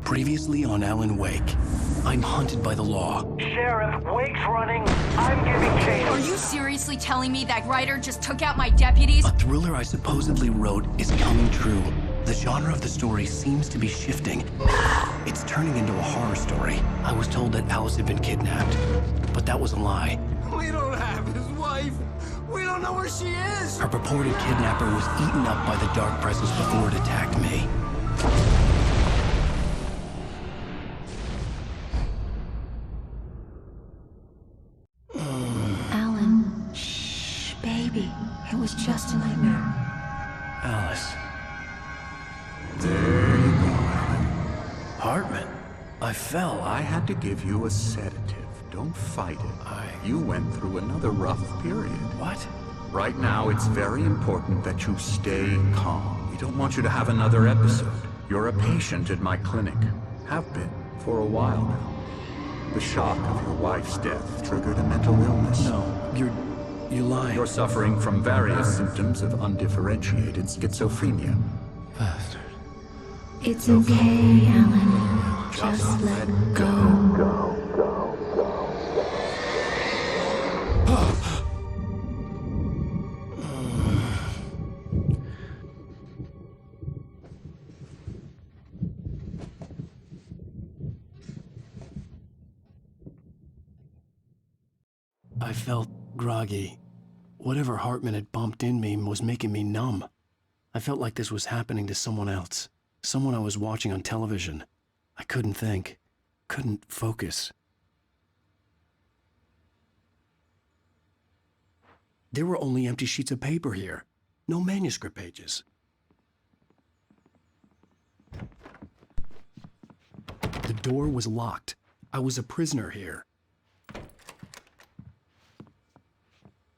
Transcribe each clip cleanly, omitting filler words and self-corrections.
Previously on Alan Wake, I'm hunted by the law. Sheriff, Wake's running. I'm giving chase. Are you seriously telling me that writer just took out my deputies? A thriller I supposedly wrote is coming true. The genre of the story seems to be shifting. It's turning into a horror story. I was told that Alice had been kidnapped, but that was a lie. We don't have his wife. We don't know where she is. Her purported kidnapper was eaten up by the dark presence before it attacked me. Alan, shh, baby. It was just a nightmare. Alice. There you go, Alan. Hartman. I fell. I had to give you a sedative. Don't fight it. You went through another rough period. What? Right now, it's very important that you stay calm. We don't want you to have another episode. You're a patient at my clinic. Have been for a while now. The shock of your wife's death triggered a mental illness. No, you're lying. You're suffering from various symptoms of undifferentiated schizophrenia. Bastard. It's okay, Alan. Just let go. I felt groggy. Whatever Hartman had bumped in me was making me numb. I felt like this was happening to someone else. Someone I was watching on television. I couldn't think. Couldn't focus. There were only empty sheets of paper here. No manuscript pages. The door was locked. I was a prisoner here.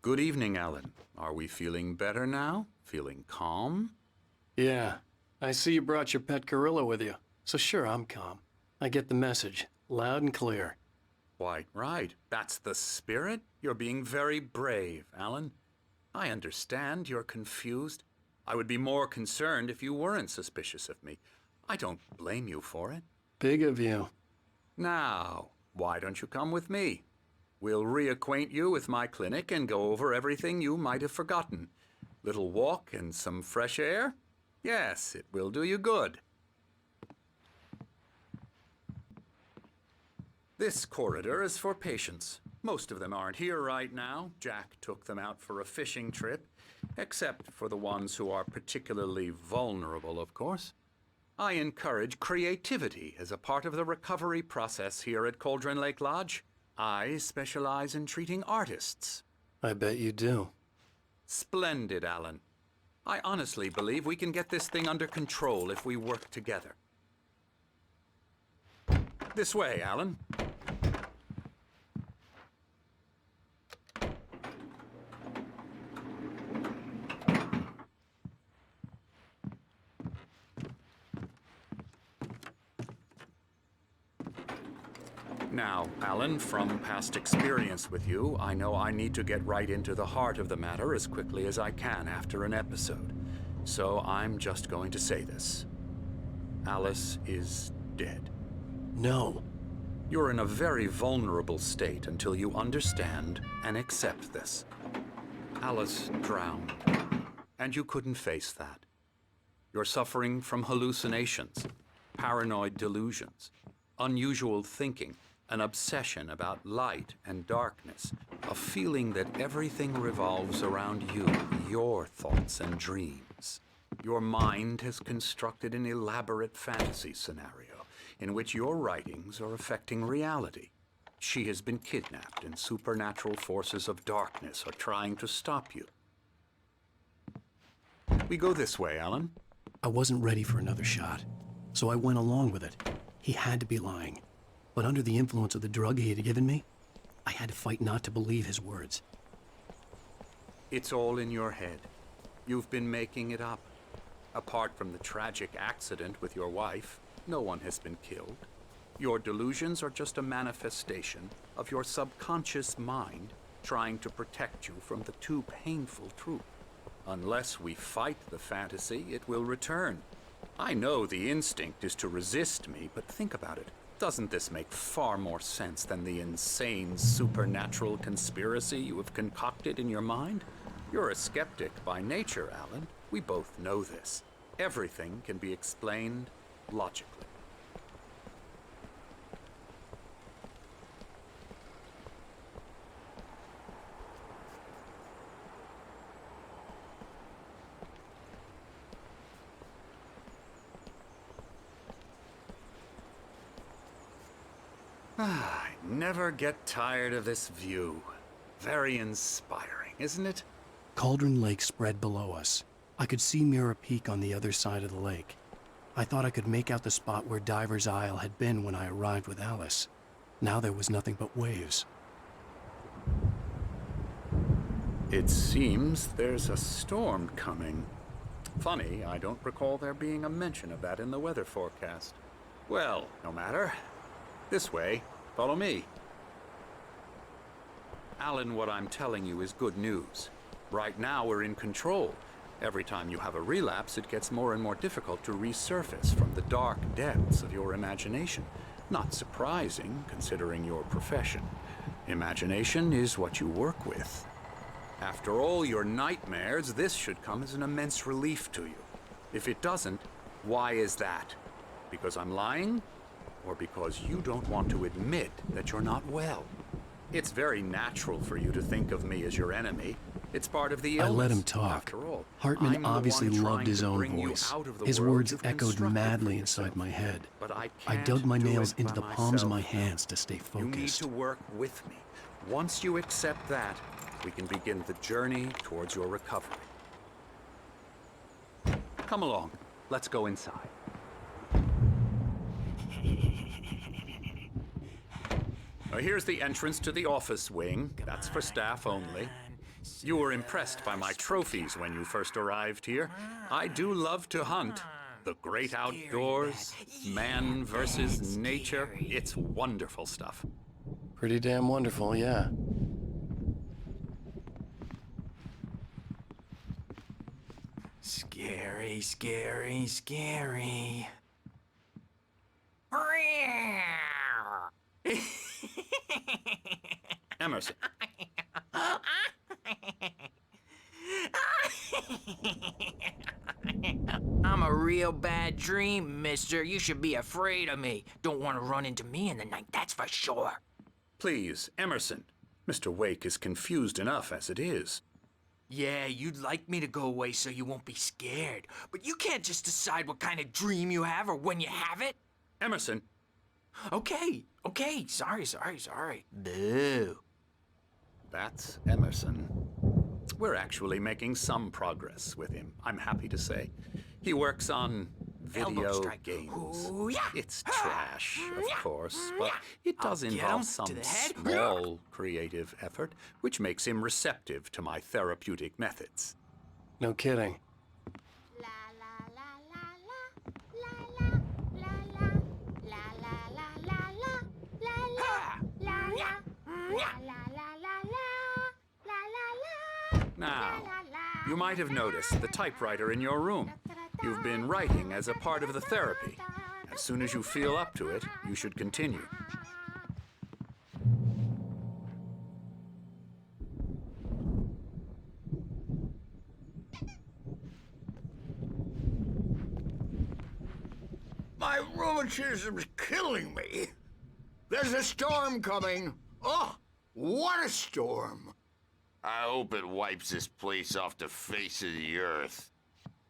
Good evening, Alan. Are we feeling better now? Feeling calm? Yeah. I see you brought your pet gorilla with you. So sure, I'm calm. I get the message. Loud and clear. Quite right. That's the spirit. You're being very brave, Alan. I understand you're confused. I would be more concerned if you weren't suspicious of me. I don't blame you for it. Big of you. Now, why don't you come with me? We'll reacquaint you with my clinic and go over everything you might have forgotten. Little walk and some fresh air? Yes, it will do you good. This corridor is for patients. Most of them aren't here right now. Jack took them out for a fishing trip, except for the ones who are particularly vulnerable, of course. I encourage creativity as a part of the recovery process here at Cauldron Lake Lodge. I specialize in treating artists. I bet you do. Splendid, Alan. I honestly believe we can get this thing under control if we work together. This way, Alan. Now, Alan, from past experience with you, I know I need to get right into the heart of the matter as quickly as I can after an episode. So I'm just going to say this. Alice is dead. No. You're in a very vulnerable state until you understand and accept this. Alice drowned, and you couldn't face that. You're suffering from hallucinations, paranoid delusions, unusual thinking, an obsession about light and darkness, a feeling that everything revolves around you, your thoughts and dreams. Your mind has constructed an elaborate fantasy scenario in which your writings are affecting reality. She has been kidnapped and supernatural forces of darkness are trying to stop you. We go this way, Alan. I wasn't ready for another shot, so I went along with it. He had to be lying. But under the influence of the drug he had given me, I had to fight not to believe his words. It's all in your head. You've been making it up. Apart from the tragic accident with your wife, no one has been killed. Your delusions are just a manifestation of your subconscious mind trying to protect you from the too painful truth. Unless we fight the fantasy, it will return. I know the instinct is to resist me, but think about it. Doesn't this make far more sense than the insane supernatural conspiracy you have concocted in your mind? You're a skeptic by nature, Alan. We both know this. Everything can be explained logically. I never get tired of this view. Very inspiring, isn't it? Cauldron Lake spread below us. I could see Mirror Peak on the other side of the lake. I thought I could make out the spot where Diver's Isle had been when I arrived with Alice. Now there was nothing but waves. It seems there's a storm coming. Funny, I don't recall there being a mention of that in the weather forecast. Well, no matter. This way. Follow me. Alan, what I'm telling you is good news. Right now, we're in control. Every time you have a relapse, it gets more and more difficult to resurface from the dark depths of your imagination. Not surprising, considering your profession. Imagination is what you work with. After all your nightmares, this should come as an immense relief to you. If it doesn't, why is that? Because I'm lying? Or because you don't want to admit that you're not well? It's very natural for you to think of me as your enemy. It's part of the illness. I let him talk. After all, Hartman I'm the obviously one loved trying his to own bring you voice. out of the His world words you've echoed constructed madly for inside yourself. my head. But I I can't dug my do nails it into by the palms of my myself. hands to stay You need focused. to work with me. Once you accept that, we can begin the journey towards your recovery. Come along. Let's go inside. Now, here's the entrance to the office wing. That's for staff only. You were impressed by my trophies when you first arrived here. I do love to hunt. The great outdoors, man versus nature. It's wonderful stuff. Pretty damn wonderful, yeah. Scary, scary, scary. Emerson. I'm a real bad dream, mister. You should be afraid of me. Don't want to run into me in the night, that's for sure. Please, Emerson. Mr. Wake is confused enough as it is. Yeah, you'd like me to go away so you won't be scared. But you can't just decide what kind of dream you have or when you have it. Emerson. Okay. Sorry. Boo. That's Emerson. We're actually making some progress with him, I'm happy to say. He works on Elbow video strike. games. Ooh, yeah. It's trash, of course, but it does I'll get involve him some to the head. small creative effort, which makes him receptive to my therapeutic methods. No kidding. Now, you might have noticed the typewriter in your room. You've been writing as a part of the therapy. As soon as you feel up to it, you should continue. My rheumatism's killing me. There's a storm coming. Oh, what a storm. I hope it wipes this place off the face of the earth.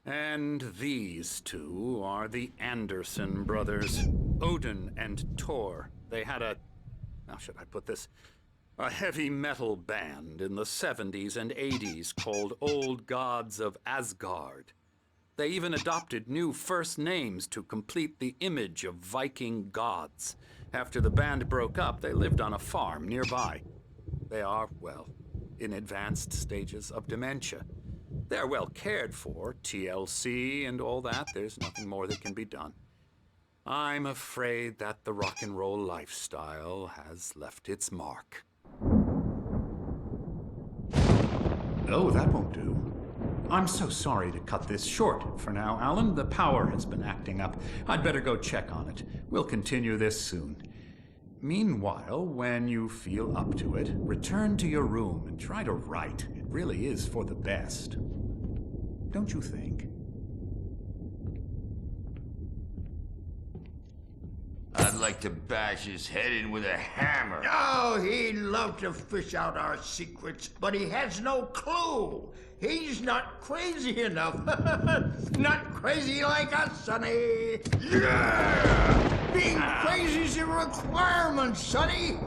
And these two are the Anderson brothers, Odin and Tor. They had how should I put this? A heavy metal band in the 70s and 80s called Old Gods of Asgard. They even adopted new first names to complete the image of Viking gods. After the band broke up, they lived on a farm nearby. They are, well, in advanced stages of dementia. They're well cared for, TLC and all that. There's nothing more that can be done. I'm afraid that the rock and roll lifestyle has left its mark. Oh, that won't do. I'm so sorry to cut this short for now, Alan. The power has been acting up. I'd better go check on it. We'll continue this soon. Meanwhile, when you feel up to it, return to your room and try to write. It really is for the best. Don't you think? I'd like to bash his head in with a hammer. Oh, he'd love to fish out our secrets, but he has no clue. He's not crazy enough. Not crazy like us, Sonny. Yeah! Being crazy's a requirement, Sonny.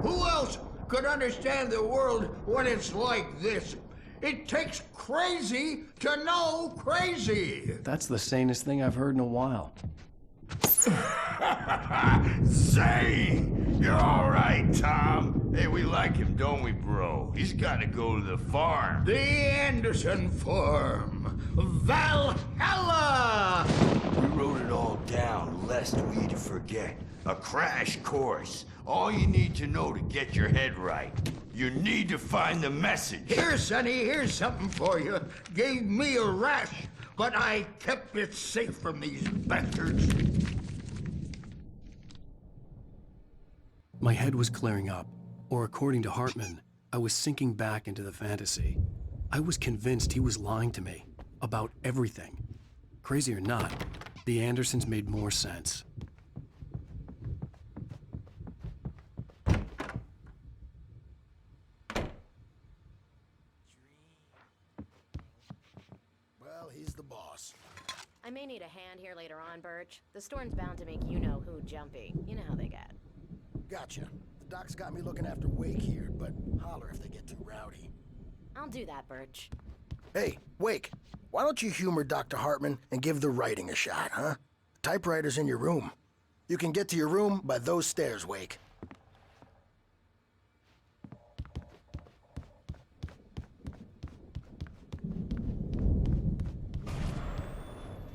Who else could understand the world when it's like this? It takes crazy to know crazy. That's the sanest thing I've heard in a while. Zane! You're all right, Tom. Hey, we like him, don't we, bro? He's got to go to the farm. The Anderson Farm. Valhalla! We wrote it all down, lest we forget. A crash course. All you need to know to get your head right. You need to find the message. Here, Sonny, here's something for you. Gave me a rash, but I kept it safe from these bastards. My head was clearing up, or according to Hartman, I was sinking back into the fantasy. I was convinced he was lying to me about everything. Crazy or not, the Andersons made more sense. Well, he's the boss. I may need a hand here later on, Birch. The storm's bound to make you-know-who jumpy. You know how they get. Gotcha. The doc's got me looking after Wake here, but holler if they get too rowdy. I'll do that, Birch. Hey, Wake, why don't you humor Dr. Hartman and give the writing a shot, huh? The typewriter's in your room. You can get to your room by those stairs, Wake.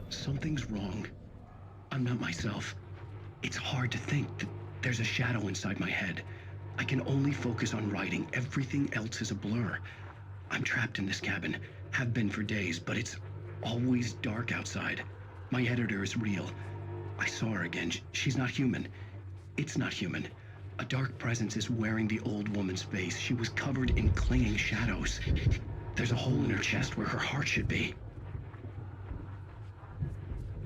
Something's wrong. I'm not myself. It's hard to think that there's a shadow inside my head. I can only focus on writing. Everything else is a blur. I'm trapped in this cabin. Have been for days, but it's always dark outside. My editor is real. I saw her again. She's not human. It's not human. A dark presence is wearing the old woman's face. She was covered in clinging shadows. There's a hole in her chest where her heart should be.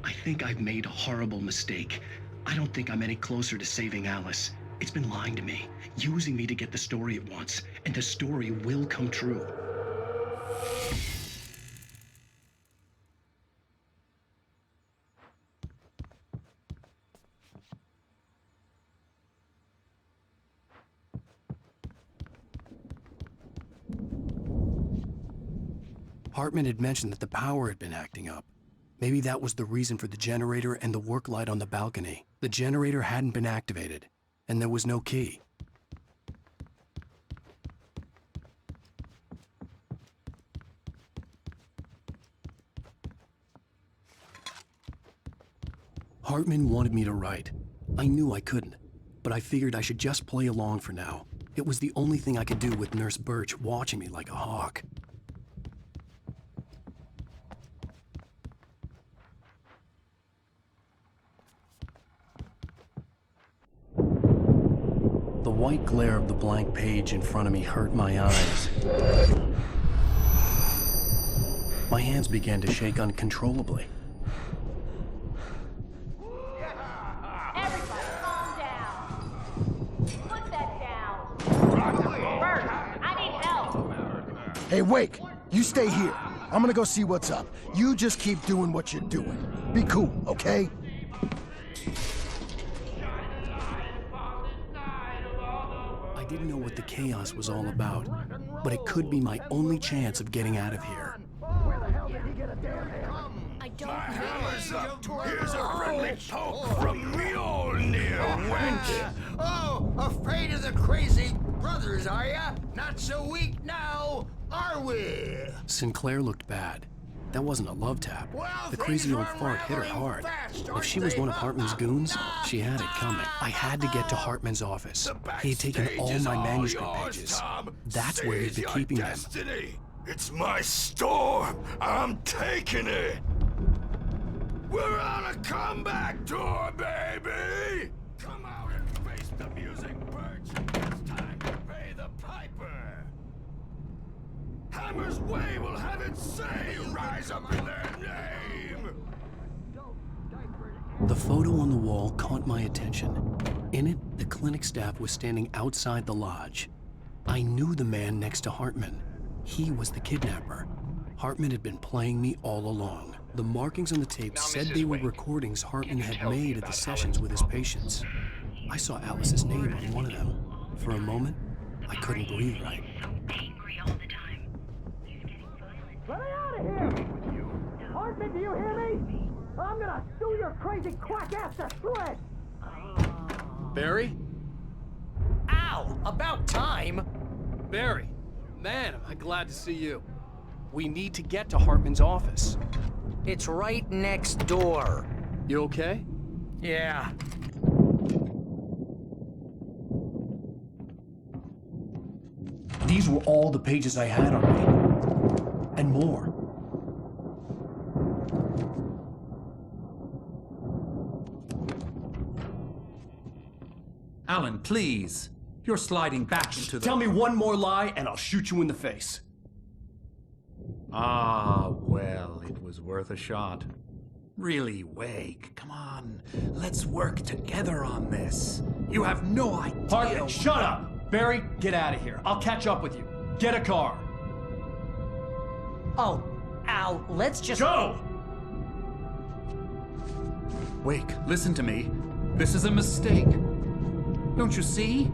I think I've made a horrible mistake. I don't think I'm any closer to saving Alice. It's been lying to me, using me to get the story it wants, and the story will come true. Hartman had mentioned that the power had been acting up. Maybe that was the reason for the generator and the work light on the balcony. The generator hadn't been activated, and there was no key. Hartman wanted me to write. I knew I couldn't, but I figured I should just play along for now. It was the only thing I could do with Nurse Birch watching me like a hawk. The white glare of the blank page in front of me hurt my eyes. My hands began to shake uncontrollably. Everybody, calm down. Put that down. Birch, I need help. Hey, Wake, you stay here. I'm gonna go see what's up. You just keep doing what you're doing. Be cool, okay? I didn't know what the chaos was all about, but it could be my only chance of getting out of here. Where the hell did he get a damn hair? I don't know. Here's a friendly poke from Mjolnir, wench. Oh, afraid of the crazy brothers, are ya? Not so weak now, are we? Sinclair looked bad. That wasn't a love tap. The crazy old fart hit her hard. If she was one of Hartman's goons, she had it coming. I had to get to Hartman's office. He had taken all my manuscript pages. That's where he'd been keeping them. It's my storm! I'm taking it! We're on a comeback tour, baby! Come out and face the music, Birch! It's time to pay the piper! Hammer's Way will have its say! Rise up in their name! The photo on the wall caught my attention. In it, the clinic staff was standing outside the lodge. I knew the man next to Hartman. He was the kidnapper. Hartman had been playing me all along. The markings on the tape said they were recordings Hartman had made at the sessions with his patients. I saw Alice's name on one of them. For a moment, I couldn't breathe right. Let me out of here! Hartman, do you hear me? I'm gonna sue your crazy quack ass to shreds! Barry? Ow! About time! Barry, man, am I glad to see you. We need to get to Hartman's office. It's right next door. You okay? Yeah. These were all the pages I had on me. And more. Alan, please. You're sliding back into the... Tell me one more lie and I'll shoot you in the face. Ah, well, it was worth a shot. Really, Wake, come on. Let's work together on this. You have no idea... Hartman, shut up! Barry, get out of here. I'll catch up with you. Get a car. Oh, Al, let's just... Go! Wake, listen to me. This is a mistake. Don't you see?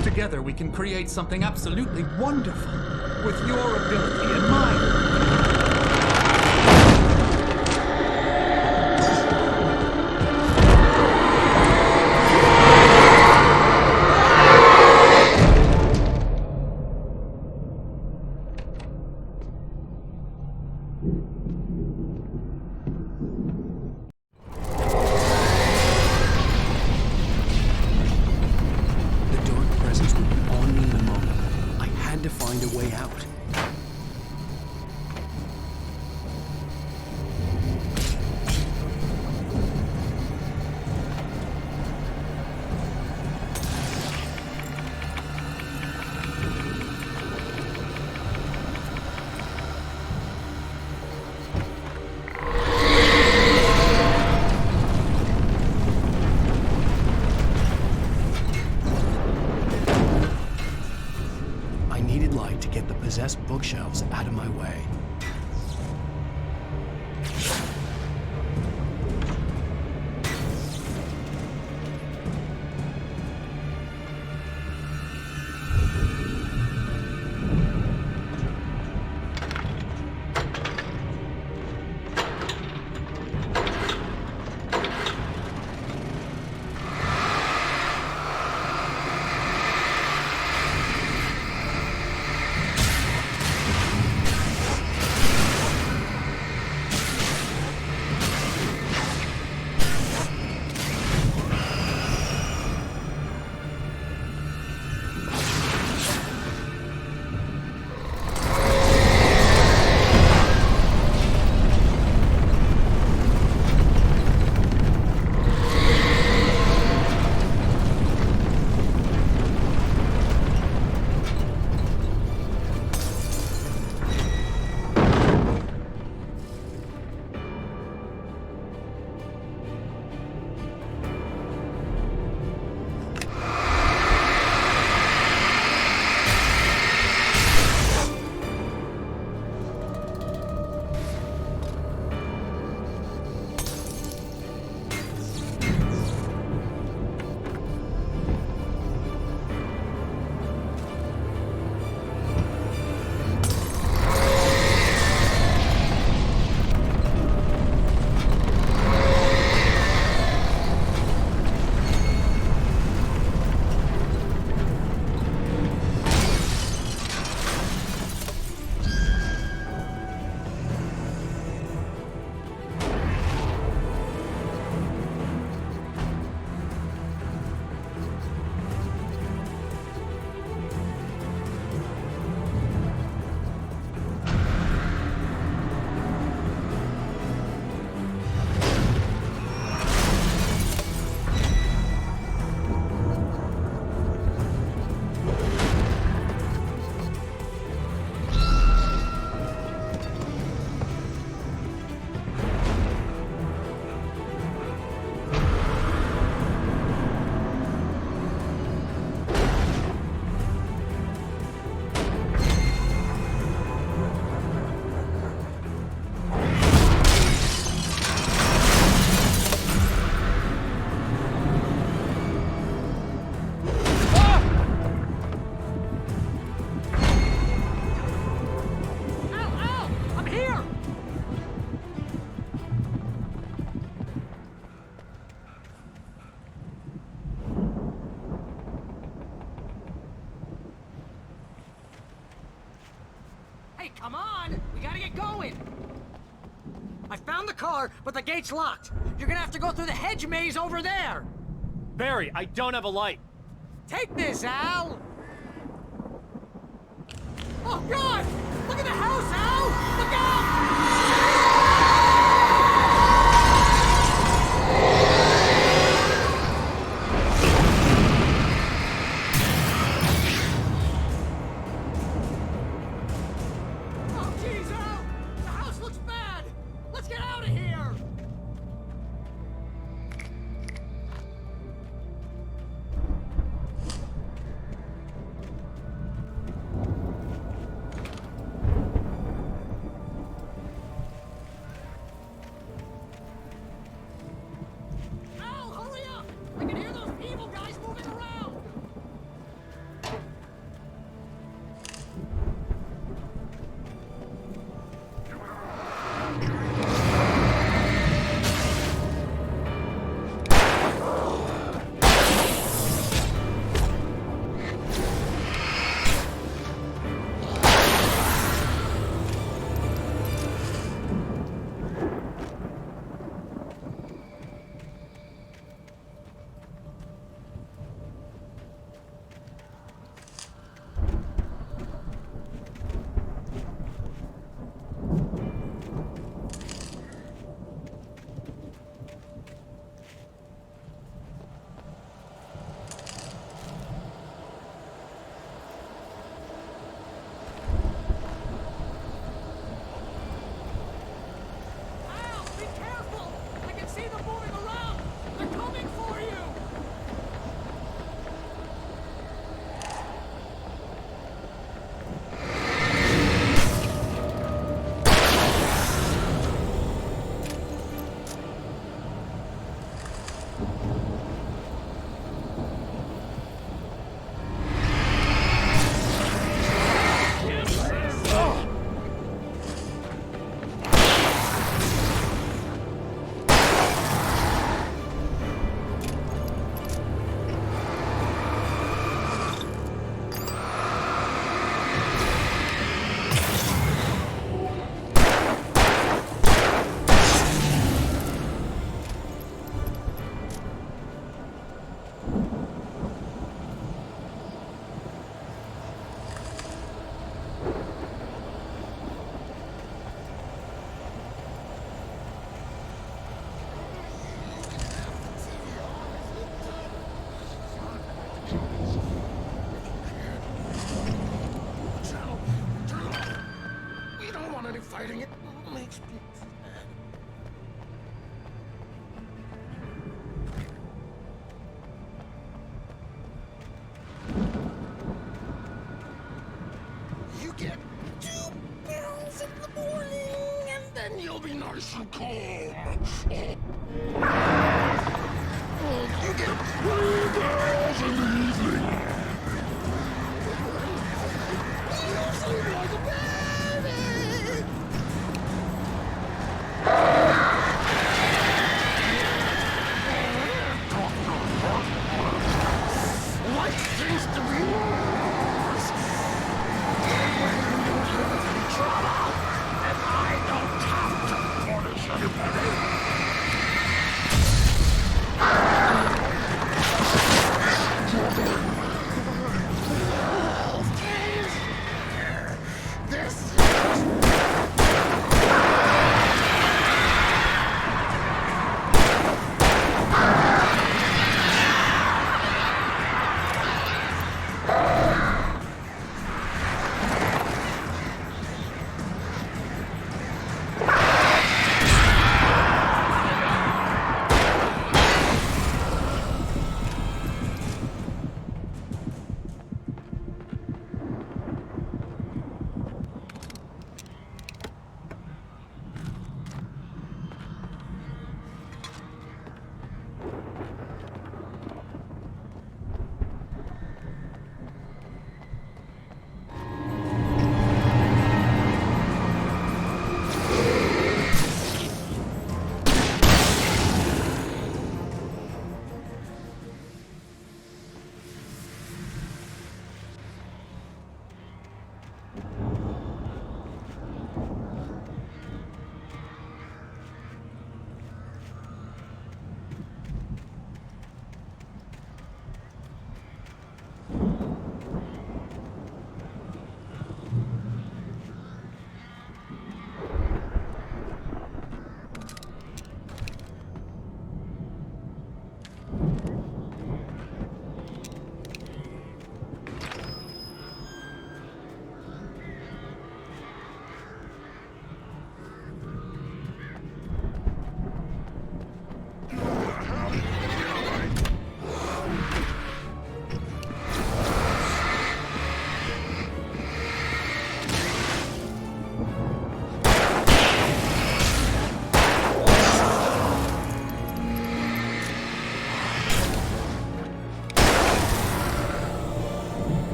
Together we can create something absolutely wonderful. With your ability and mine. Find a way out. Possessed bookshelves out of my way. on! We gotta get going! I found the car, but the gate's locked. You're gonna have to go through the hedge maze over there! Barry, I don't have a light. Take this, Al! Oh, God! Look at the house, Al! Look out! Oh, jeez, Al! The house looks bad! Let's get out of here! Al, hurry up! I can hear those evil guys moving around! Al, be careful! I can see them moving around! They're coming for you! We don't want any fighting. It makes me sad. You get 2 pills in the morning, and then you'll be nice and calm. You get 3 pills in the evening. You sleep like a baby. Life seems to be worse. When you have trouble, and I don't have to punish anybody.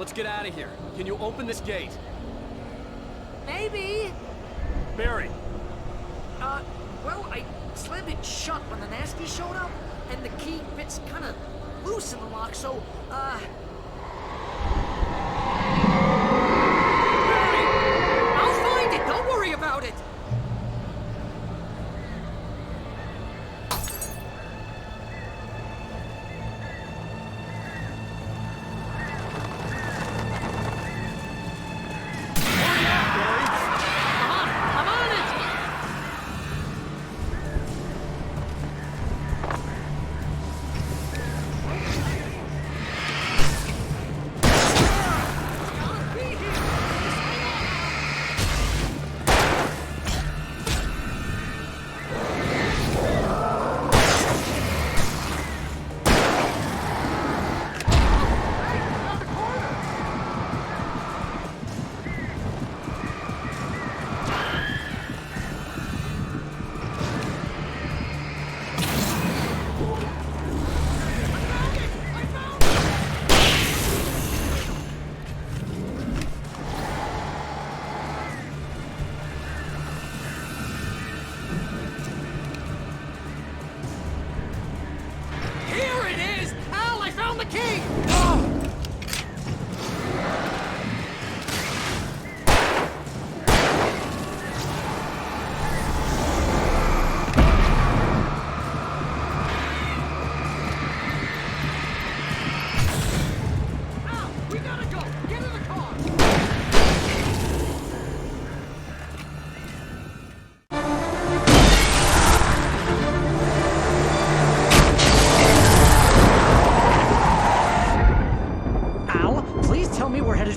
Let's get out of here. Can you open this gate? Maybe. Barry! Well, I slammed it shut when the nasty showed up, and the key fits kind of loose in the lock, so, Barry! I'll find it! Don't worry about it!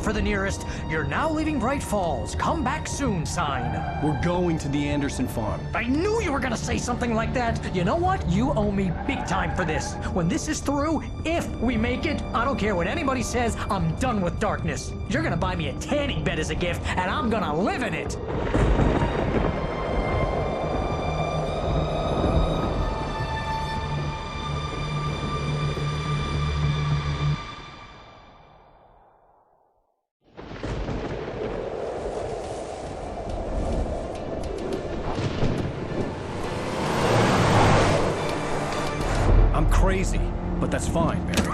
For the nearest, "You're now leaving Bright Falls. Come back soon" sign. We're going to the Anderson farm. I knew you were gonna say something like that. You know what? You owe me big time for this. When this is through, if we make it, I don't care what anybody says, I'm done with darkness. You're gonna buy me a tanning bed as a gift, and I'm gonna live in it. Crazy, but that's fine, Barry.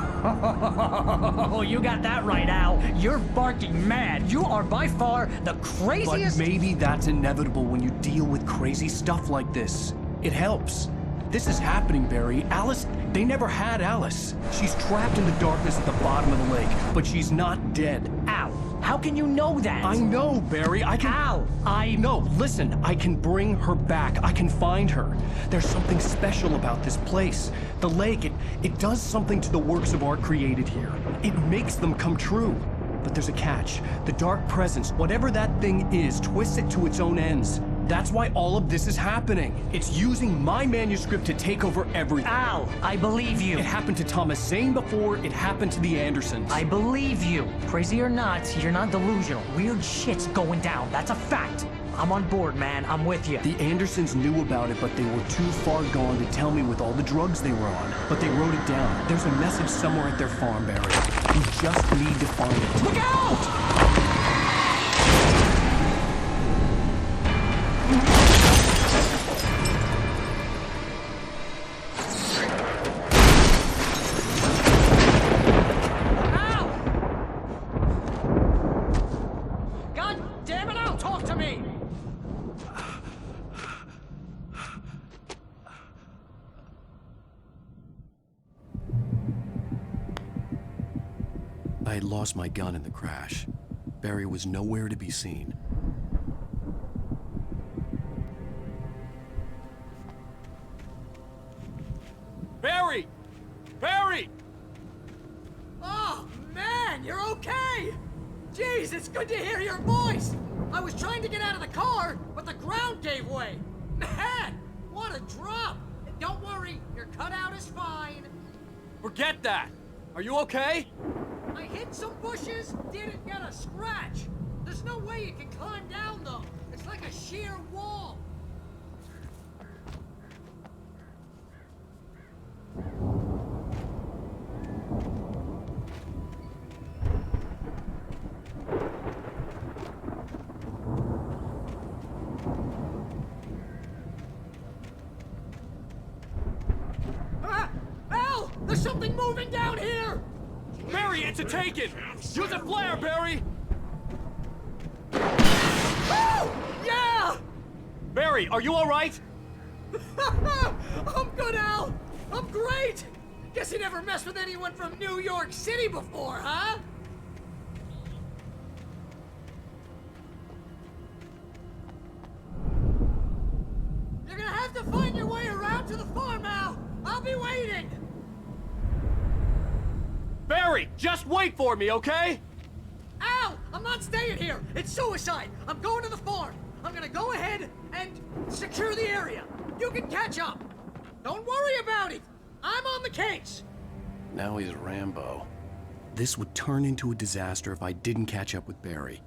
Oh, you got that right, Al. You're barking mad. You are by far the craziest... But maybe that's inevitable when you deal with crazy stuff like this. It helps. This is happening, Barry. Alice, they never had Alice. She's trapped in the darkness at the bottom of the lake, but she's not dead. Al, how can you know that? I know, Barry. I can... Al, No, listen. I can bring her back. I can find her. There's something special about this place. The lake, it does something to the works of art created here. It makes them come true. But there's a catch. The dark presence, whatever that thing is, twists it to its own ends. That's why all of this is happening. It's using my manuscript to take over everything. Al, I believe you. It happened to Thomas Zane before, it happened to the Andersons. I believe you. Crazy or not, you're not delusional. Weird shit's going down. That's a fact. I'm on board, man. I'm with you. The Andersons knew about it, but they were too far gone to tell me with all the drugs they were on. But they wrote it down. There's a message somewhere at their farm, Barry. We just need to find it. Look out! I had lost my gun in the crash. Barry was nowhere to be seen. Barry! Barry! Oh, man, you're okay! Jeez, it's good to hear your voice! I was trying to get out of the car, but the ground gave way! Man, what a drop! Don't worry, your cutout is fine. Forget that! Are you okay? I hit some bushes, didn't get a scratch. There's no way you can climb down, though. It's like a sheer wall. gates are taken! Use a flare, Barry! Oh! Yeah! Barry, are you alright? I'm good, Al! I'm great! Guess you never messed with anyone from New York City before, huh? You're gonna have to find your way around to the farm, Al! I'll be waiting! Barry, just wait for me, okay? Al! I'm not staying here! It's suicide! I'm going to the farm! I'm gonna go ahead and secure the area! You can catch up! Don't worry about it! I'm on the case! Now he's Rambo. This would turn into a disaster if I didn't catch up with Barry.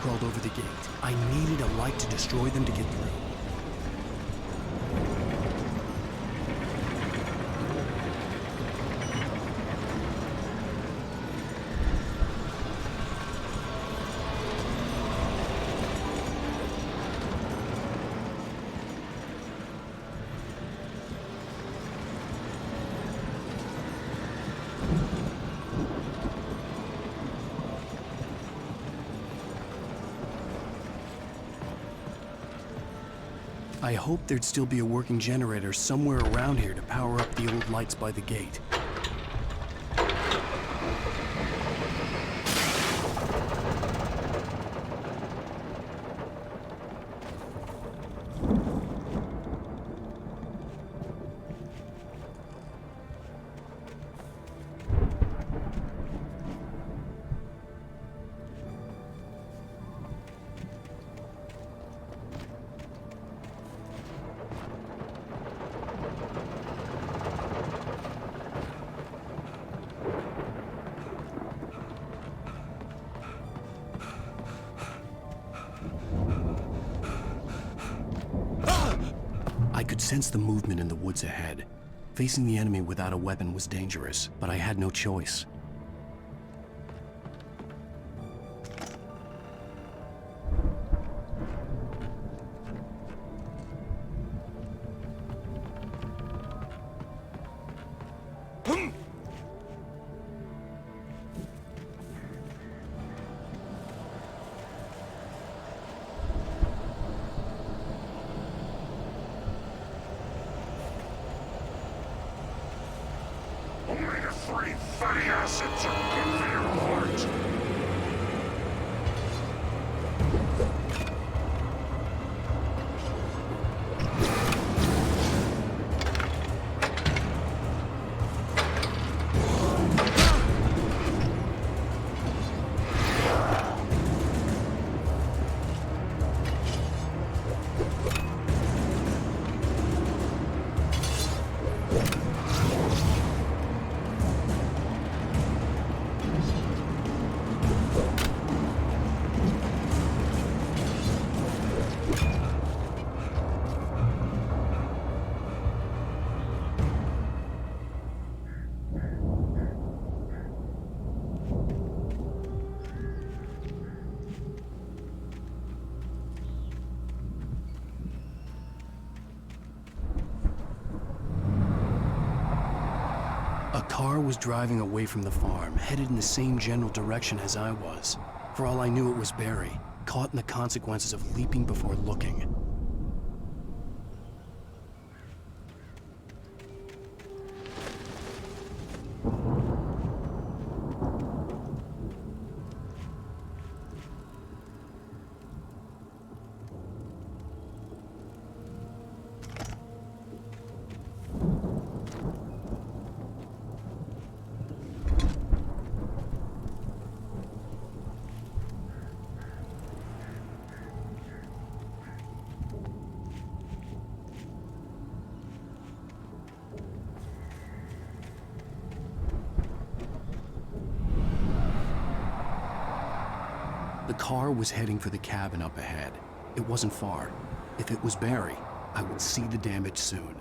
Crawled over the gate. I needed a light to destroy them to get through. I hoped there'd still be a working generator somewhere around here to power up the old lights by the gate. I could sense the movement in the woods ahead. Facing the enemy without a weapon was dangerous, but I had no choice. fatty acids are good for your heart. A car was driving away from the farm, headed in the same general direction as I was. For all I knew, it was Barry, caught in the consequences of leaping before looking. The car was heading for the cabin up ahead. It wasn't far. If it was Barry, I would see the damage soon.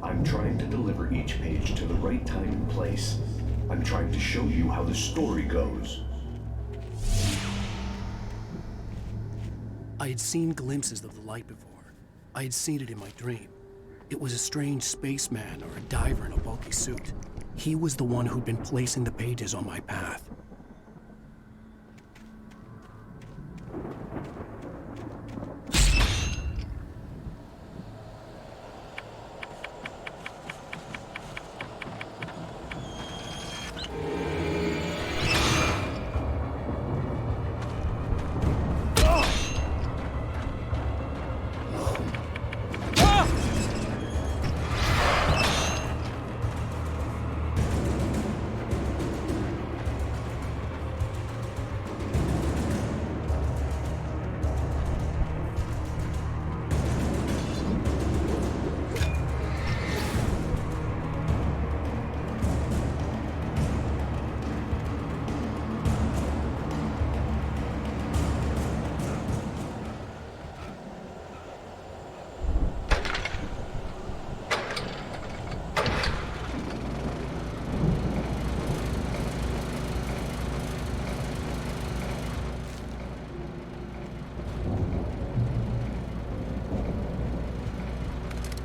I'm trying to deliver each page to the right time and place. I'm trying to show you how the story goes. I had seen glimpses of the light before. I had seen it in my dream. It was a strange spaceman or a diver in a bulky suit. He was the one who'd been placing the pages on my path.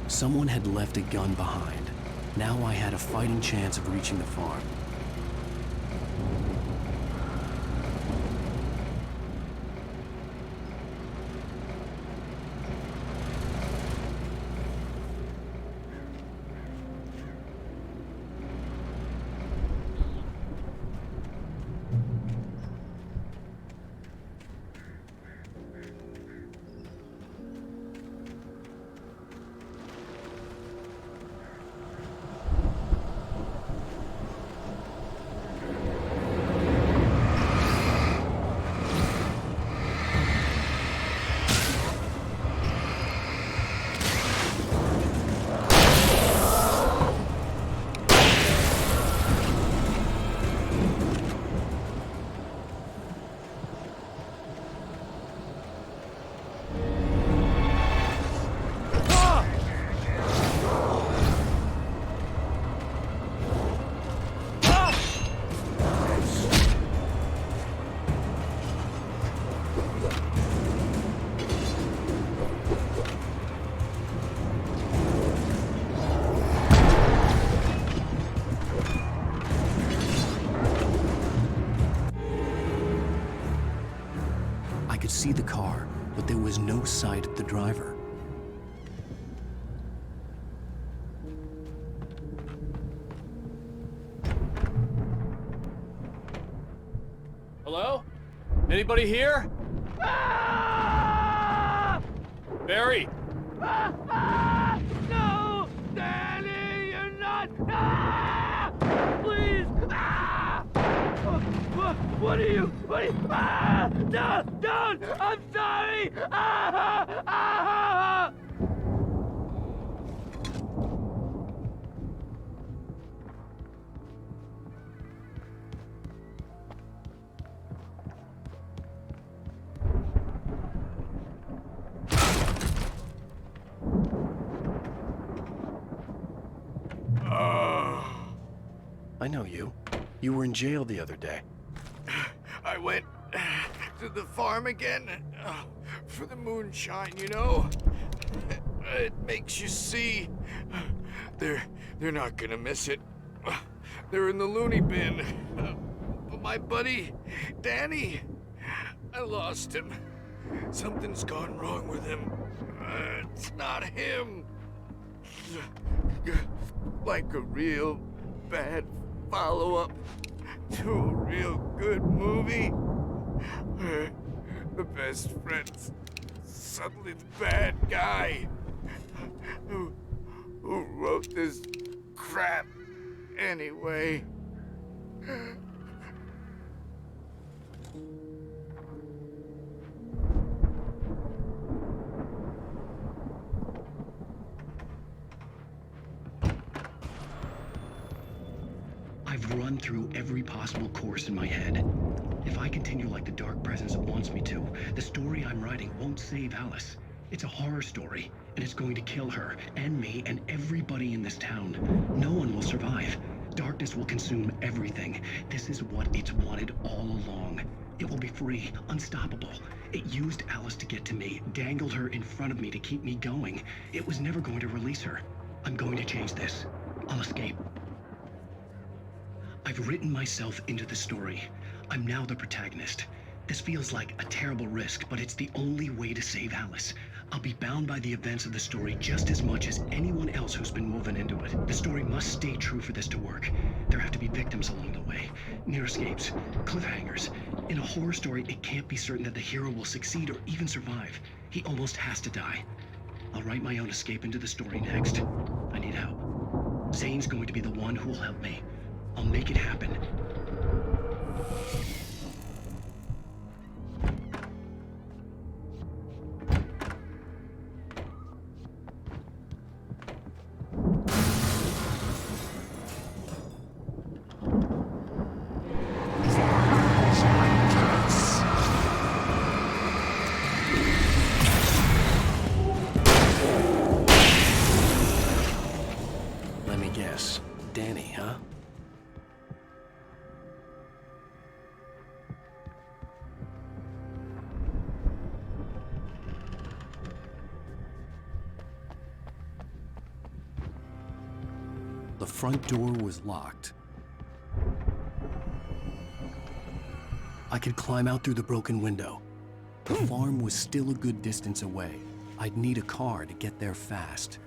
Someone had left a gun behind. Now I had a fighting chance of reaching the farm. see the car, but there was no sight of the driver. Hello? Anybody here? Barry! No! Danny, you're not! Please! What are you? Don't! I'm sorry! I know you. You were in jail the other day. I went to the farm again for the moonshine, you know? It makes you see. They're not gonna miss it. They're in the loony bin. But my buddy, Danny, I lost him. Something's gone wrong with him. It's not him. Like a real bad follow-up to a real good movie where the best friend's suddenly the bad guy who wrote this crap anyway. I've run through every possible course in my head. If I continue like the Dark Presence wants me to, the story I'm writing won't save Alice. It's a horror story, and it's going to kill her, and me, and everybody in this town. No one will survive. Darkness will consume everything. This is what it's wanted all along. It will be free, unstoppable. It used Alice to get to me, dangled her in front of me to keep me going. It was never going to release her. I'm going to change this. I'll escape. I've written myself into the story. I'm now the protagonist. This feels like a terrible risk, but it's the only way to save Alice. I'll be bound by the events of the story just as much as anyone else who's been woven into it. The story must stay true for this to work. There have to be victims along the way, near escapes, cliffhangers. In a horror story, it can't be certain that the hero will succeed or even survive. He almost has to die. I'll write my own escape into the story next. I need help. Zane's going to be the one who will help me. I'll make it happen. Let me guess. Danny, huh? The front door was locked. I could climb out through the broken window. The farm was still a good distance away. I'd need a car to get there fast.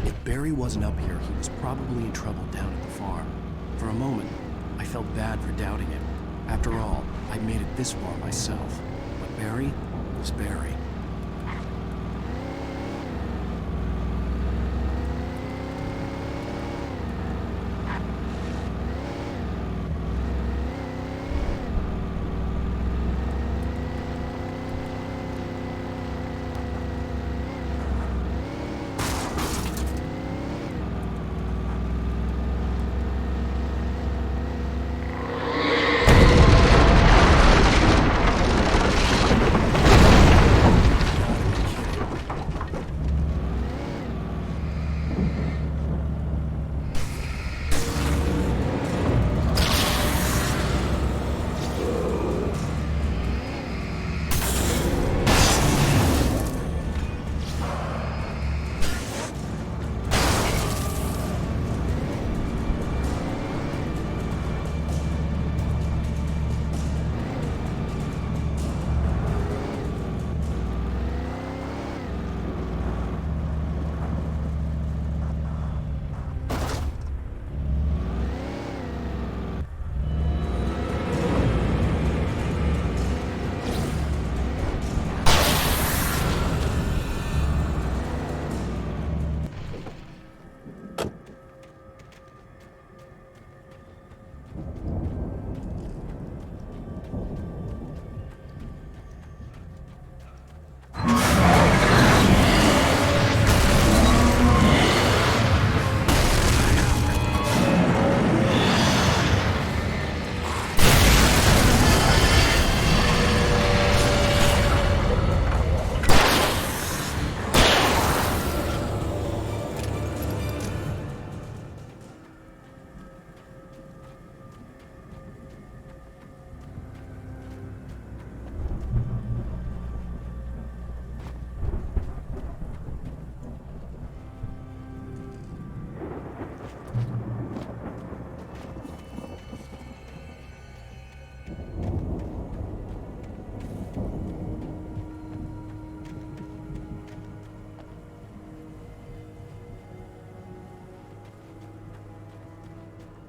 If Barry wasn't up here, he was probably in trouble down at the farm. For a moment, I felt bad for doubting it. After all, I'd made it this far myself. But Barry was Barry.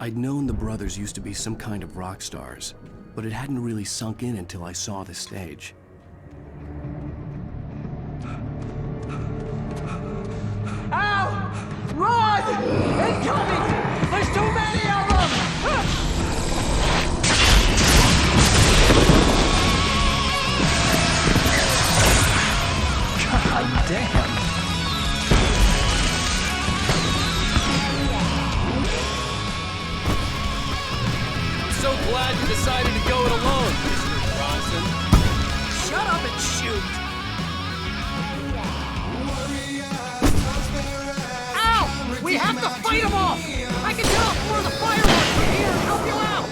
I'd known the brothers used to be some kind of rock stars, but it hadn't really sunk in until I saw the stage. Ow! Run! Incoming! There's too many of them! God damn. I'm so glad you decided to go it alone, Mr. Bronson. Shut up and shoot! Ow! We have to fight them off! I can teleport the fireworks from here and help you out!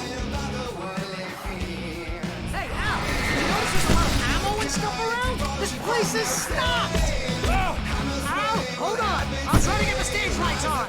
Hey, Al! You notice there's a lot of ammo and stuff around? This place is stocked! Al, hold on! I'll try to get the stage lights on!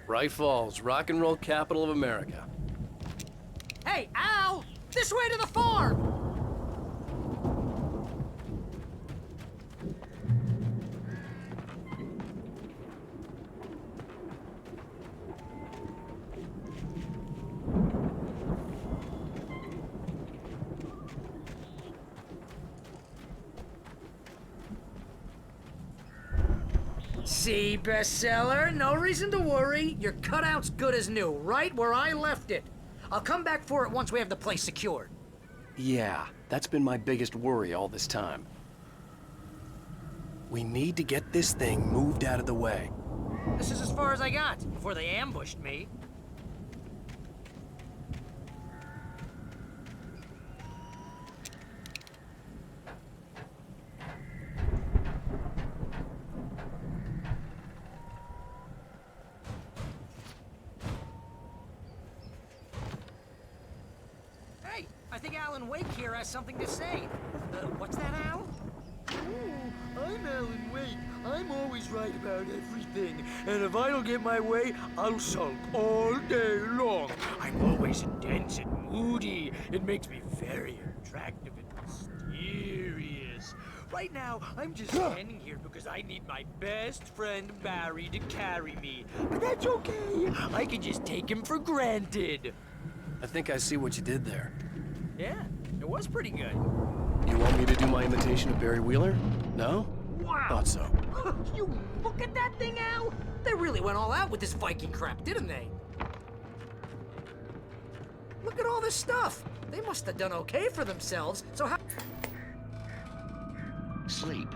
Bright Falls, rock and roll capital of America. Hey, Al! This way to the farm! See, bestseller? No reason to worry. Your cutout's good as new, right where I left it. I'll come back for it once we have the place secured. Yeah, that's been my biggest worry all this time. We need to get this thing moved out of the way. This is as far as I got before they ambushed me. Hey, I think Alan Wake here has something to say. What's that, Al? Oh, I'm Alan Wake. I'm always right about everything. And if I don't get my way, I'll sulk all day long. I'm always intense and moody. It makes me very attractive and mysterious. Right now, I'm just standing here because I need my best friend Barry to carry me. But that's okay. I can just take him for granted. I think I see what you did there. Yeah, it was pretty good. You want me to do my imitation of Barry Wheeler? No? Wow. Thought so. You look at that thing, Al! They really went all out with this Viking crap, didn't they? Look at all this stuff. They must have done okay for themselves, so how... Sleep.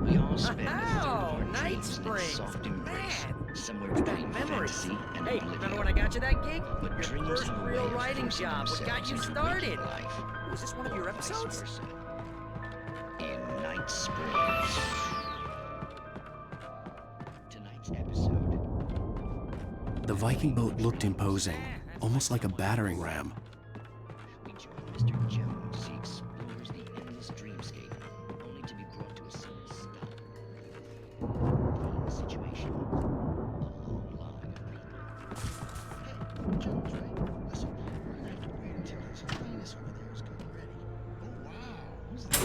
We all spend a third of our Night dreams in Springs. soft embrace, Man, somewhere that between memory. fantasy and Hey, oblivion. remember when I got you that gig? But Your dreams first have a real way of writing forcing job. What got themselves you into started? waking life. Was this one of your Vice episodes? versa. In Night Springs. Tonight's episode. The Viking boat looked imposing, almost like a battering ram. We join Mr. Jones as he explores the endless dreamscape, only to be brought to a sudden stop. The situation. A long line of people. Hey, Jones, right? Listen, we're gonna have to wait until his highness over there is good and ready. Oh, wow. Who's that?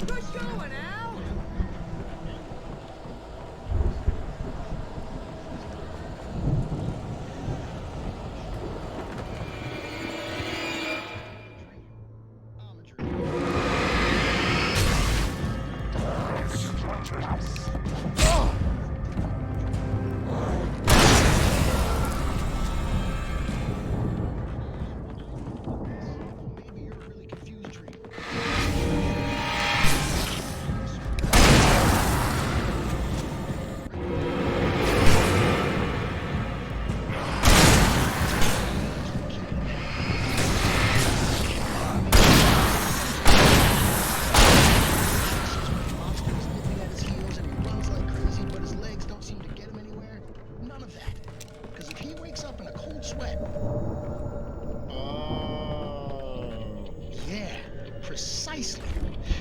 Good going, Al! Maybe you're a really confused dreamer. Monster's nipping at his heels and he runs like crazy, but his legs don't seem to get him anywhere. None of that. Because if he wakes up in a cold sweat. Oh. Yeah, precisely.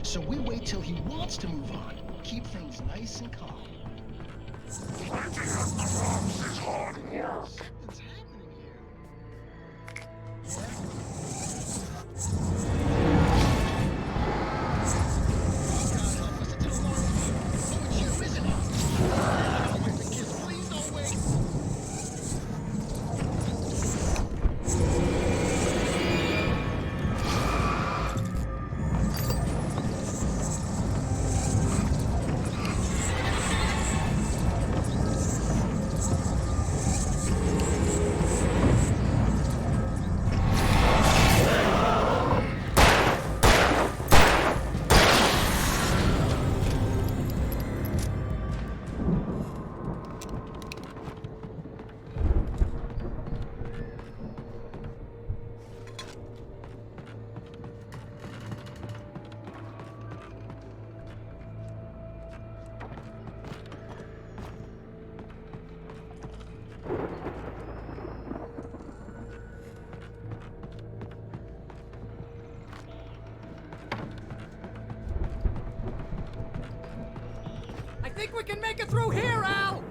So we wait till he wants to move on. Keep things nice and calm. Waking up the rocks is hard work. What's happening here? God help us, it's a long Oh, it's you, isn't it? Don't wake the kids, please don't wake. I think we can make it through here, Al!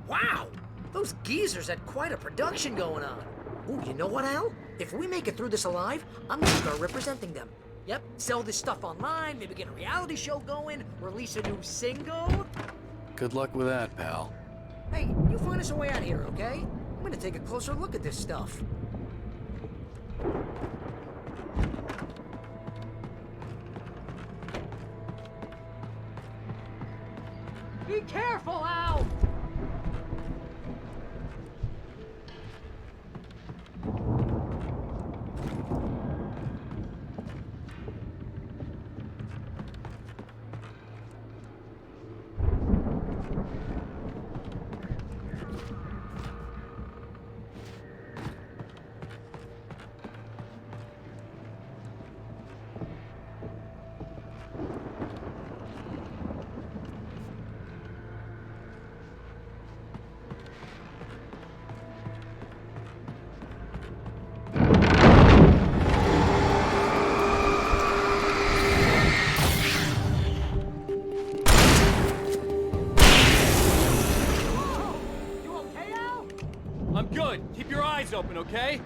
Wow! Those geezers had quite a production going on. Ooh, you know what, Al? If we make it through this alive, I'm gonna start representing them. Yep, sell this stuff online, maybe get a reality show going, release a new single. Good luck with that, pal. Hey, you find us a way out here, okay? I'm gonna take a closer look at this stuff. Be careful, Al! I'm good. Keep your eyes open, okay?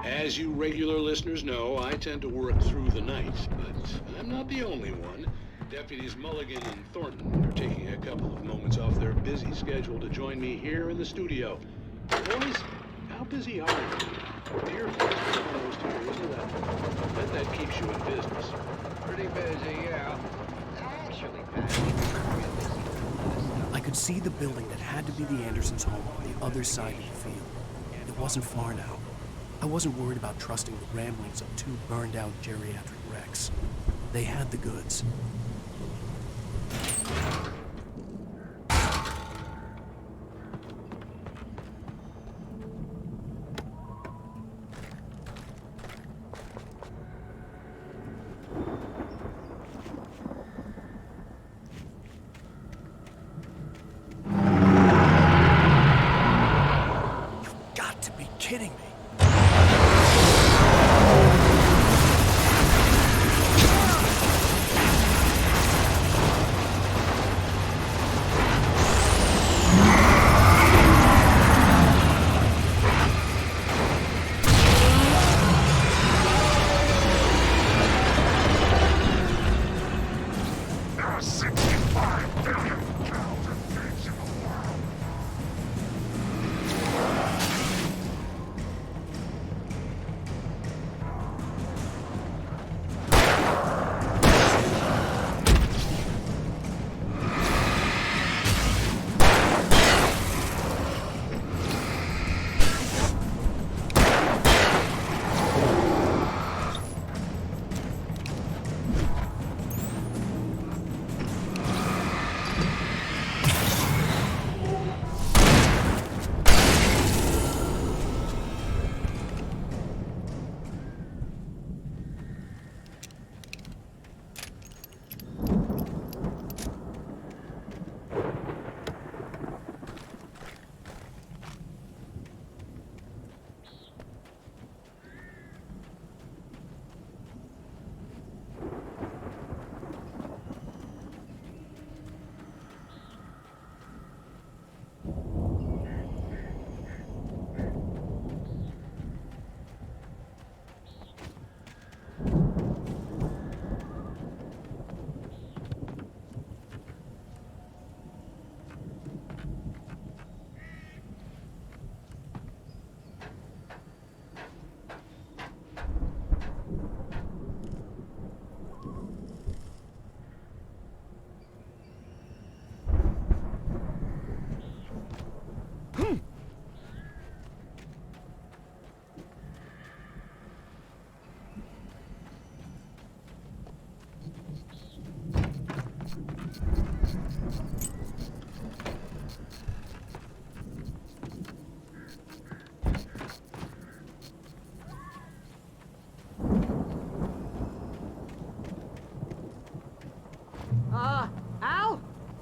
As you regular listeners know, I tend to work through the night, but I'm not the only one. Deputies Mulligan and Thornton are taking a couple of moments off their busy schedule to join me here in the studio. Boys, how busy are you? Dear friends, almost here, isn't that? I bet that keeps you in business. Pretty busy, yeah. Actually, Pat, I could see the building that had to be the Andersons' home on the other side of the field. It wasn't far now. I wasn't worried about trusting the ramblings of two burned-out geriatric wrecks. They had the goods. You've got to be kidding me.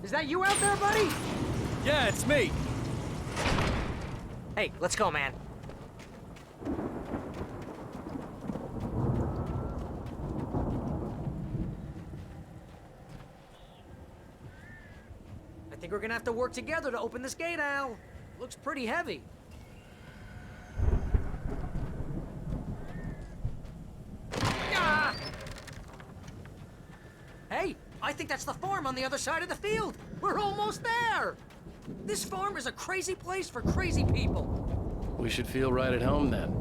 Is that you out there, buddy? Yeah, it's me. Hey, let's go, man. I think we're gonna have to work together to open this gate, Al. Looks pretty heavy. Ah! Hey, I think that's the farm on the other side of the field. We're almost there. This farm is a crazy place for crazy people. We should feel right at home then.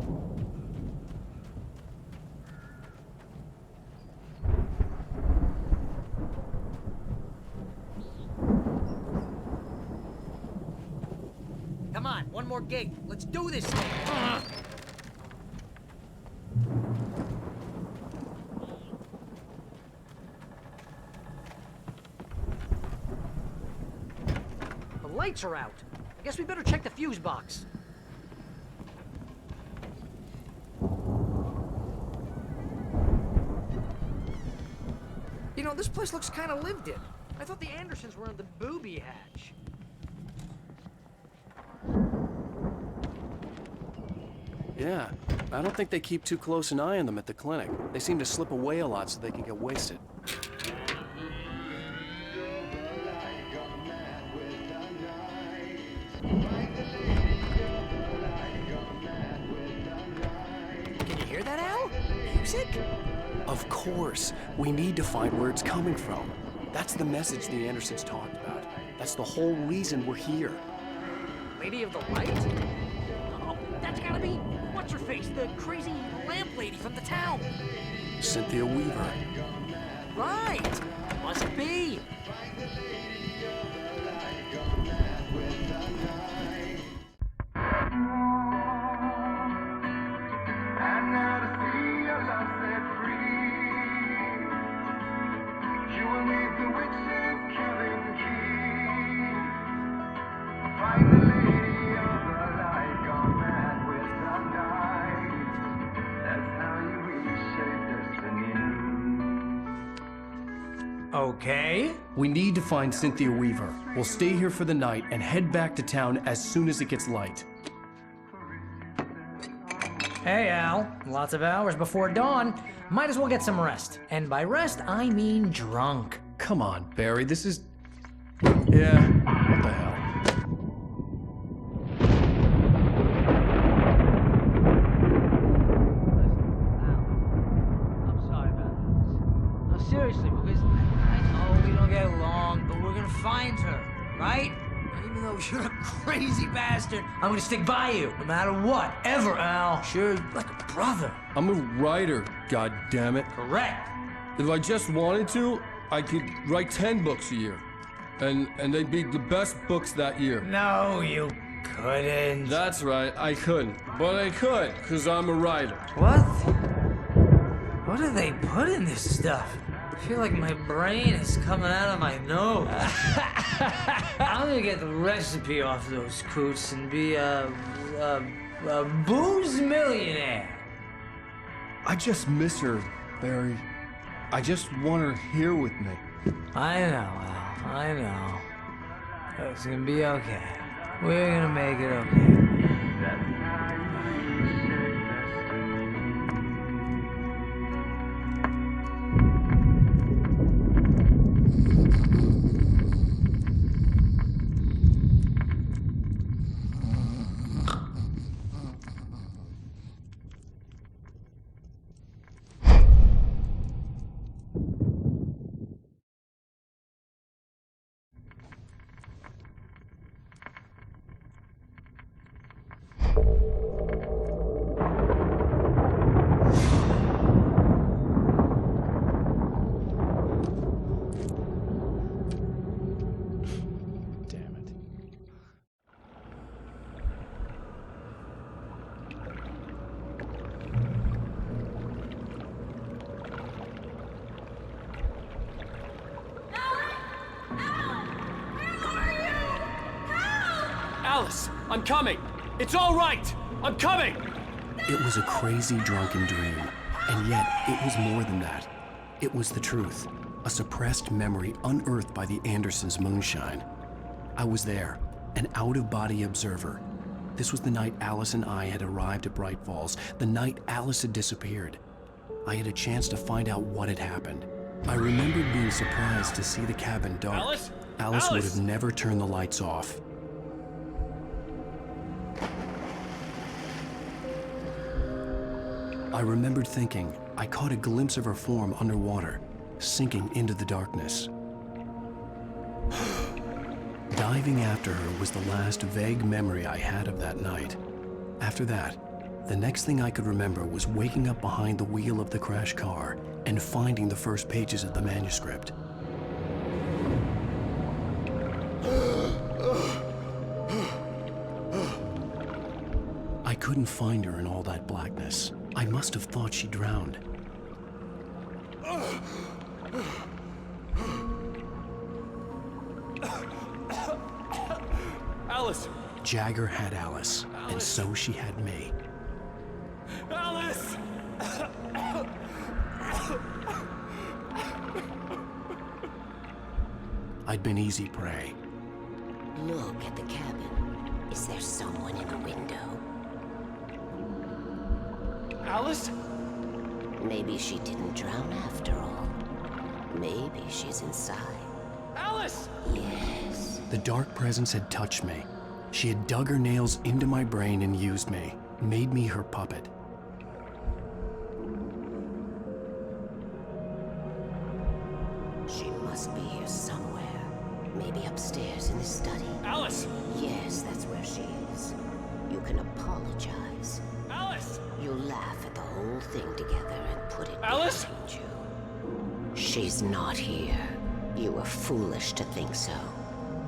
Come on, one more gate. Let's do this thing. The lights are out. I guess we better check the fuse box. You know, this place looks kind of lived in. I thought the Andersons were on the booby hatch. Yeah, I don't think they keep too close an eye on them at the clinic. They seem to slip away a lot so they can get wasted. Can you hear that, Al? Music? Of course. We need to find where it's coming from. That's the message the Andersons talked about. That's the whole reason we're here. Lady of the Light? Oh, that's gotta be... What's her face? The crazy lamp lady from the town. Cynthia Weaver. Right! Must be. Okay. We need to find Cynthia Weaver. We'll stay here for the night and head back to town as soon as it gets light. Hey, Al. Lots of hours before dawn. Might as well get some rest. And by rest, I mean drunk. Come on, Barry, this is... Yeah, what the hell? Seriously, because I know we don't get along, but we're gonna find her, right? And even though you're a crazy bastard, I'm gonna stick by you, no matter what, ever, Al. Sure, like a brother. I'm a writer, goddammit. Correct. If I just wanted to, I could write 10 books a year. And they'd be the best books that year. No, you couldn't. That's right, I couldn't. But I could, because I'm a writer. What? What do they put in this stuff? I feel like my brain is coming out of my nose. I'm gonna get the recipe off those coots and be a booze millionaire. I just miss her, Barry. I just want her here with me. I know, Al. I know. It's gonna be okay. We're gonna make it okay. Alice, I'm coming! It's all right! I'm coming! It was a crazy drunken dream, and yet it was more than that. It was the truth. a suppressed memory unearthed by the Andersons' moonshine. I was there, an out-of-body observer. This was the night Alice and I had arrived at Bright Falls, the night Alice had disappeared. I had a chance to find out what had happened. I remembered being surprised to see the cabin dark. Alice would have never turned the lights off. I remembered thinking I caught a glimpse of her form underwater, sinking into the darkness. Diving after her was the last vague memory I had of that night. After that, the next thing I could remember was waking up behind the wheel of the crashed car and finding the first pages of the manuscript. I couldn't find her in all that blackness. I must have thought she drowned. Alice! Jagger had Alice, and so she had me. Alice! I'd been easy prey. Look at the cabin. Is there someone in the window? Alice? Maybe she didn't drown after all. Maybe she's inside. Alice! Yes. The dark presence had touched me. She had dug her nails into my brain and used me, made me her puppet. She must be here somewhere. Maybe upstairs in the study. Alice! Yes, that's where she is. You can apologize. Alice! You laugh at the whole thing together and put it Alice? behind you. She's not here. You were foolish to think so.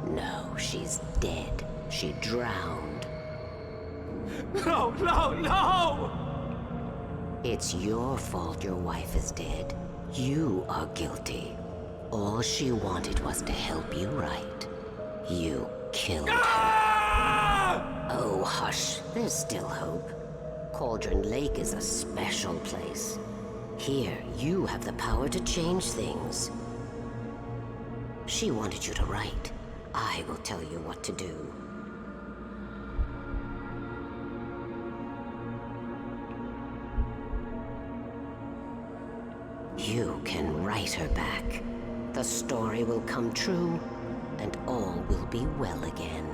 No, she's dead. She drowned. No, no, no! It's your fault your wife is dead. You are guilty. All she wanted was to help you right. You killed her. Oh, hush. There's still hope. Cauldron Lake is a special place. Here, you have the power to change things. She wanted you to write. I will tell you what to do. You can write her back. The story will come true, and all will be well again.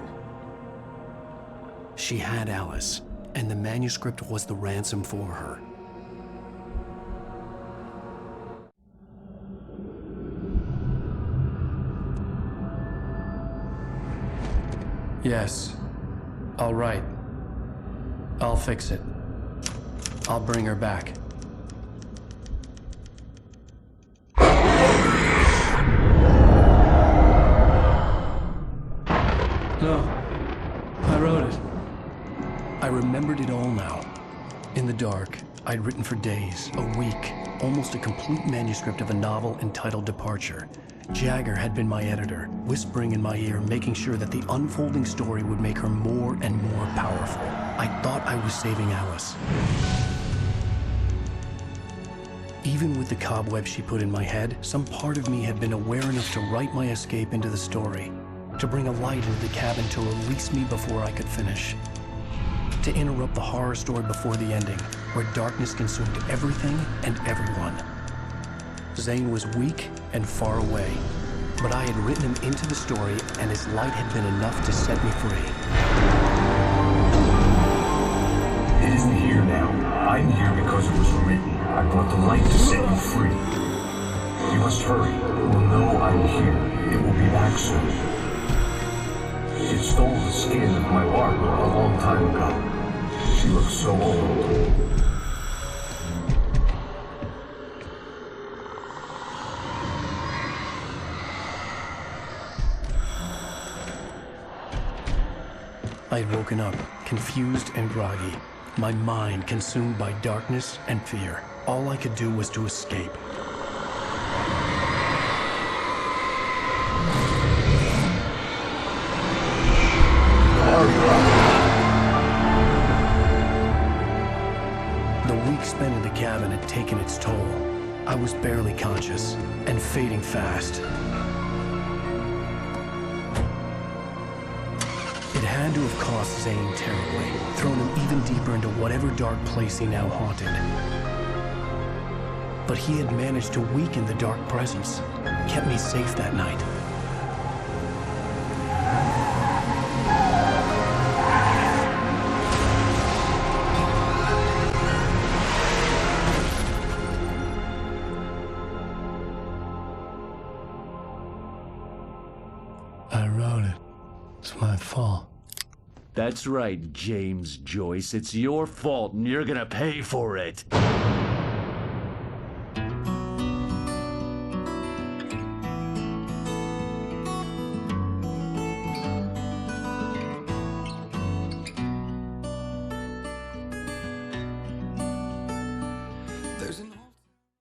She had Alice, and the manuscript was the ransom for her. Yes. All right. I'll fix it. I'll bring her back. No. I wrote it. I remembered it all now. In the dark, I'd written for days, a week, almost a complete manuscript of a novel entitled Departure. Jagger had been my editor, whispering in my ear, making sure that the unfolding story would make her more and more powerful. I thought I was saving Alice. Even with the cobwebs she put in my head, some part of me had been aware enough to write my escape into the story, to bring a light into the cabin to release me before I could finish, to interrupt the horror story before the ending, where darkness consumed everything and everyone. Zane was weak and far away, but I had written him into the story, and his light had been enough to set me free. It isn't here now. I'm here because it was written. I brought the light to set you free. You must hurry. It will know I'm here. It will be back soon. It stole the skin of my Barbara a long time ago. She looks so old. I had woken up, confused and groggy, my mind consumed by darkness and fear. All I could do was to escape. The week spent in the cabin had taken its toll. I was barely conscious and fading fast. It had to have cost Zane terribly, thrown him even deeper into whatever dark place he now haunted. But he had managed to weaken the dark presence, kept me safe that night. I wrote it. It's my fault. That's right, James Joyce. It's your fault, and you're gonna pay for it.